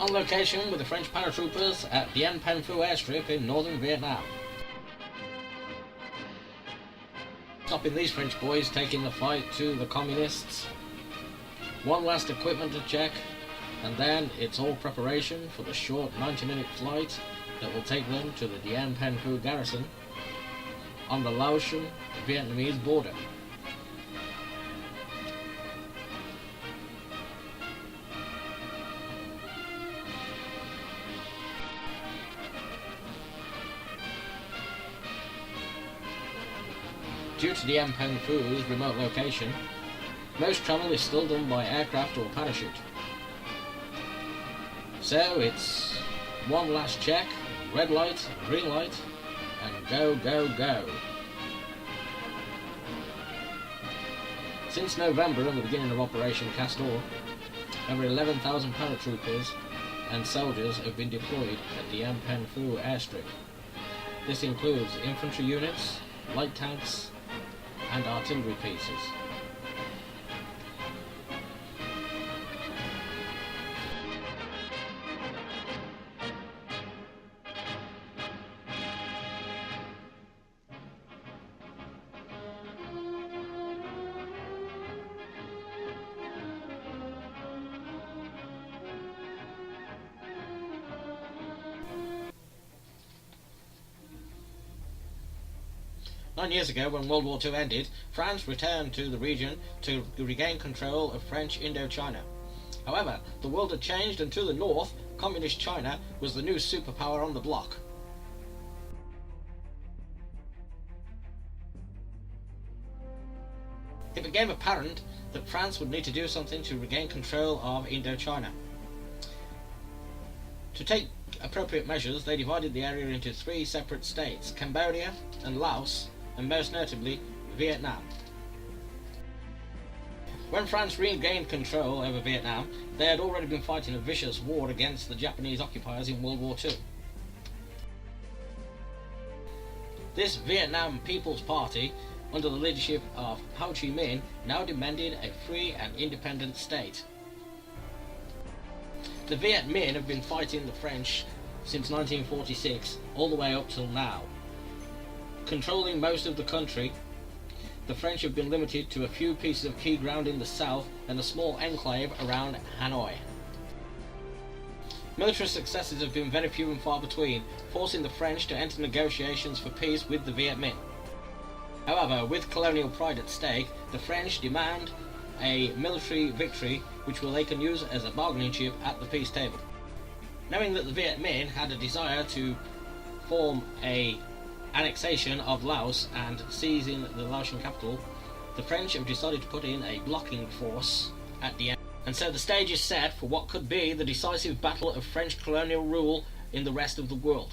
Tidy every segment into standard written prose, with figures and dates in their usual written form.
On location with the French paratroopers at Dien airstrip in northern Vietnam. Stopping these French boys taking the fight to the communists. One last equipment to check, and then it's all preparation for the short 90-minute flight that will take them to the Dien Bien Phu garrison on the Laotian-Vietnamese border. Due to Dien Bien Phu's remote location, most travel is still done by aircraft or parachute. So it's one last check, red light, green light, and go, go, go. Since November and the beginning of Operation Castor, over 11,000 paratroopers and soldiers have been deployed at Dien Bien Phu airstrip. This includes infantry units, light tanks, and artillery pieces. Nine years ago, when World War II ended, France returned to the region to regain control of French Indochina. However, the world had changed, and to the north, Communist China was the new superpower on the bloc. It became apparent that France would need to do something to regain control of Indochina. To take appropriate measures, they divided the area into three separate states: Cambodia and Laos, and most notably Vietnam. When France regained control over Vietnam, they had already been fighting a vicious war against the Japanese occupiers in World War II. This Vietnam People's Party, under the leadership of Ho Chi Minh, now demanded a free and independent state. The Viet Minh have been fighting the French since 1946, all the way up till now. Controlling most of the country, the French have been limited to a few pieces of key ground in the south and a small enclave around Hanoi. Military successes have been very few and far between, forcing the French to enter negotiations for peace with the Viet Minh. However, with colonial pride at stake, the French demand a military victory which they can use as a bargaining chip at the peace table. Knowing that the Viet Minh had a desire to form a annexation of Laos and seizing the Laotian capital, the French have decided to put in a blocking force at Dien. And so the stage is set for what could be the decisive battle of French colonial rule in the rest of the world.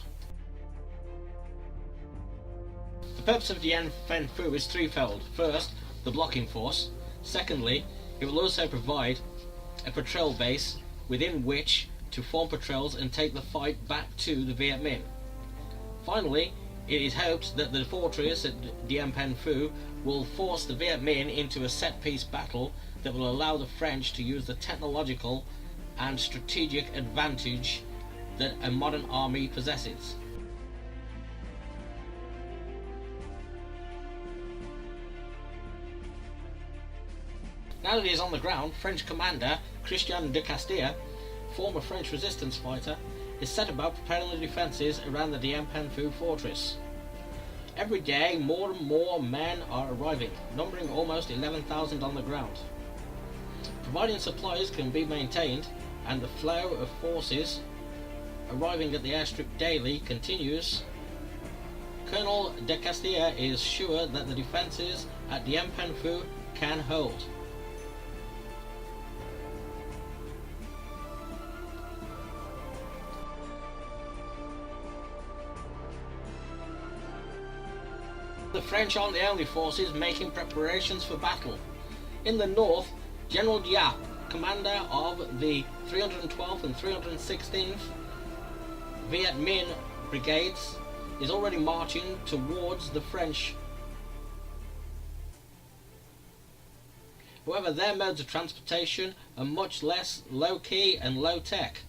The purpose of Dien Bien Phu is threefold. First, the blocking force. Secondly, it will also provide a patrol base within which to form patrols and take the fight back to the Viet Minh. Finally, it is hoped that the fortress at Dien Bien Phu will force the Viet Minh into a set-piece battle that will allow the French to use the technological and strategic advantage that a modern army possesses. Now that he is on the ground, French commander Christian de Castilla, former French resistance fighter, is set about preparing the defences around the Dien Bien Phu fortress. Every day, more and more men are arriving, numbering almost 11,000 on the ground. Providing supplies can be maintained, and the flow of forces arriving at the airstrip daily continues. Colonel de Castilla is sure that the defences at Dien Bien Phu can hold. The French aren't the only forces making preparations for battle. In the north, General Diep, commander of the 312th and 316th Viet Minh brigades, is already marching towards the French. However, their modes of transportation are much less low-key and low-tech.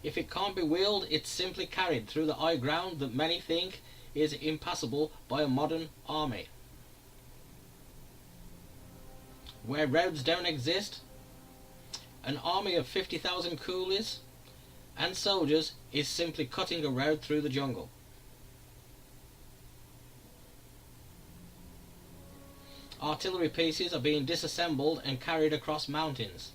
If it can't be wheeled, it's simply carried through the high ground that many think is impassable by a modern army. Where roads don't exist, an army of 50,000 coolies and soldiers is simply cutting a road through the jungle. Artillery pieces are being disassembled and carried across mountains.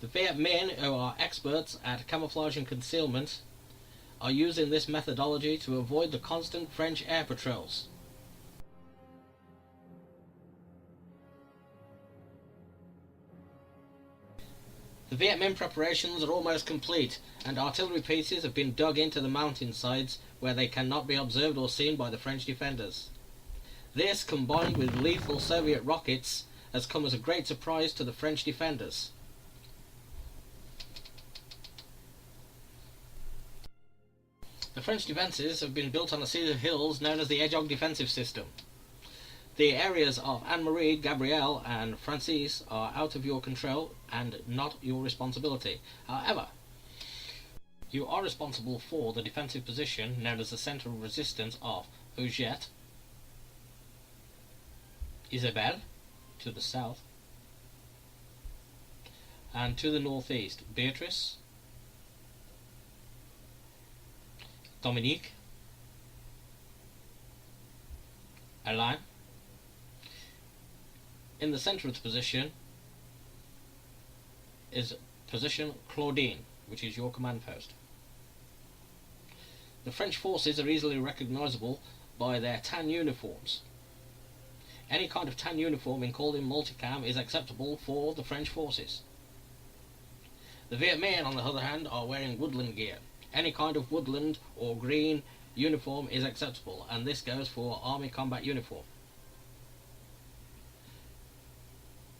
The Viet Minh, who are experts at camouflage and concealment, are using this methodology to avoid the constant French air patrols. The Viet Minh preparations are almost complete, and artillery pieces have been dug into the mountain sides where they cannot be observed or seen by the French defenders. This, combined with lethal Soviet rockets, has come as a great surprise to the French defenders. The French defences have been built on a series of hills known as the Hedgehog defensive system. The areas of Anne-Marie, Gabrielle and Francis are out of your control and not your responsibility. However, you are responsible for the defensive position known as the centre of resistance of Huguette, Isabelle to the south, and to the northeast, Beatrice, Dominique, Alain. In the centre of the position is position Claudine, which is your command post. The French forces are easily recognisable by their tan uniforms. Any kind of tan uniform encoded in multicam is acceptable for the French forces. The Viet Minh, on the other hand, are wearing woodland gear. Any kind of woodland or green uniform is acceptable, and this goes for army combat uniform.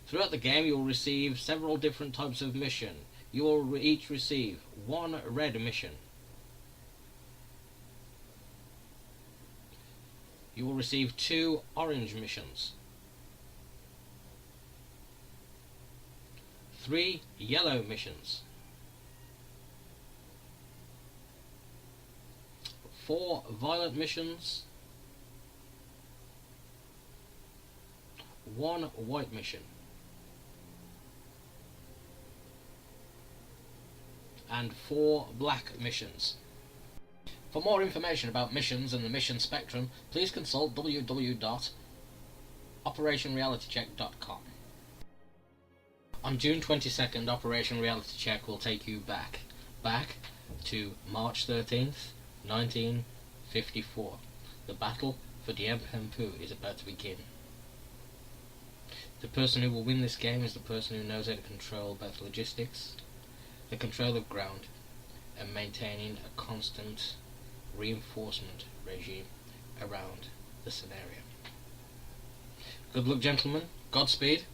Throughout the game you will receive several different types of mission. You will each receive one red mission. You will receive 2 orange missions, 3 yellow missions, 4 violet missions, 1 white mission, and 4 black missions. For more information about missions and the mission spectrum, please consult www.operationrealitycheck.com. On June 22nd, Operation Reality Check will take you back to March 13th, 1954. The battle for Dien is about to begin. The person who will win this game is the person who knows how to control both logistics, the control of ground, and maintaining a constant reinforcement regime around the scenario. Good luck, gentlemen, Godspeed,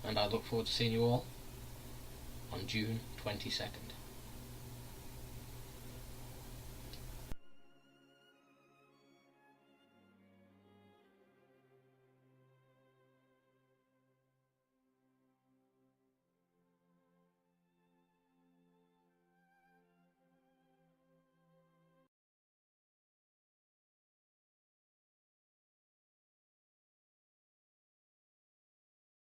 and I look forward to seeing you all on June 22nd.